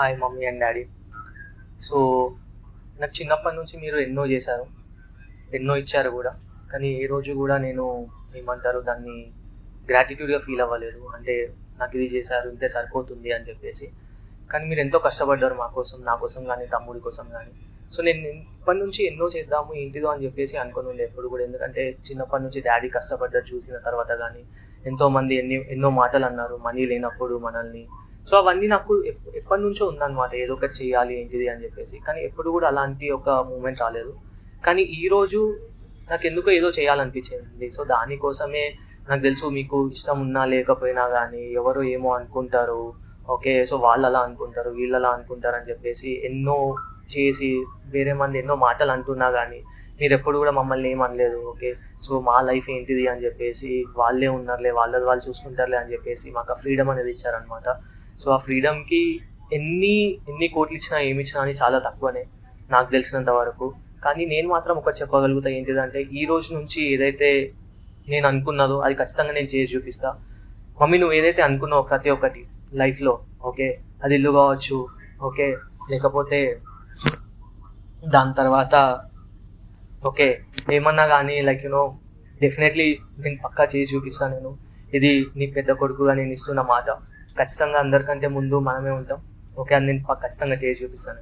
Hi mummy and daddy. So నాకు చిన్నప్పటి నుంచి మీరు ఎన్నో చేశారు, ఎన్నో ఇచ్చారు కూడా. కానీ ఏ రోజు కూడా నేను ఏమంటారు దాన్ని గ్రాటిట్యూడ్గా ఫీల్ అవ్వలేదు. అంటే నాకు ఇది చేశారు, ఇంతే సరిపోతుంది అని చెప్పేసి. కానీ మీరు ఎంతో కష్టపడ్డారు మా కోసం, నా కోసం కానీ తమ్ముడి కోసం కానీ. సో నేను ఇప్పటి నుంచి ఎన్నో చేద్దాము ఏంటిదో అని చెప్పేసి అనుకుని ఉండే ఎప్పుడు కూడా. ఎందుకంటే చిన్నప్పటి నుంచి డాడీ కష్టపడ్డారు చూసిన తర్వాత కానీ ఎంతోమంది ఎన్నో మాటలు అన్నారు మనీ లేనప్పుడు మనల్ని. సో అవన్నీ నాకు ఎప్పటి నుంచో ఉందన్నమాట, ఏదో ఒకటి చేయాలి ఏంటిది అని చెప్పేసి. కానీ ఎప్పుడు కూడా అలాంటి ఒక మూమెంట్ రాలేదు. కానీ ఈరోజు నాకు ఎందుకో ఏదో చేయాలనిపించింది. సో దానికోసమే నాకు తెలుసు మీకు ఇష్టం ఉన్నా లేకపోయినా కానీ ఎవరు ఏమో అనుకుంటారు, ఓకే సో వాళ్ళు అలా అనుకుంటారు వీళ్ళు అలా అనుకుంటారు అని చెప్పేసి ఎన్నో చేసి వేరే మంది ఎన్నో మాటలు అంటున్నా కానీ మీరు ఎప్పుడు కూడా మమ్మల్ని ఏమనలేదు. ఓకే సో మా లైఫ్ ఏంటిది అని చెప్పేసి వాళ్ళే ఉన్నారులే, వాళ్ళది వాళ్ళు చూసుకుంటారులే అని చెప్పేసి మాకు ఆ ఫ్రీడమ్ అనేది ఇచ్చారనమాట. సో ఆ ఫ్రీడమ్కి ఎన్ని ఎన్ని కోట్లు ఇచ్చినా ఏమి ఇచ్చినా అని చాలా తక్కువనే నాకు తెలిసినంత వరకు. కానీ నేను మాత్రం ఒకటి చెప్పగలుగుతా, ఏంటిదంటే ఈ రోజు నుంచి ఏదైతే నేను అనుకున్నదో అది ఖచ్చితంగా నేను చేసి చూపిస్తా. మమ్మీ నువ్వు ఏదైతే అనుకున్నావు ప్రతి ఒక్కటి లైఫ్లో, ఓకే అది ఇల్లు కావచ్చు, ఓకే లేకపోతే దాని తర్వాత ఓకే ఏమన్నా కానీ లైక్ డెఫినెట్లీ నేను పక్కా చేసి చూపిస్తాను. నేను ఇది నీ పెద్ద కొడుకుగా నేను ఇస్తున్న మాట. ఖచ్చితంగా అందరికంటే ముందు మనమే ఉంటాం, ఓకే అని నేను ఖచ్చితంగా చేసి చూపిస్తాను.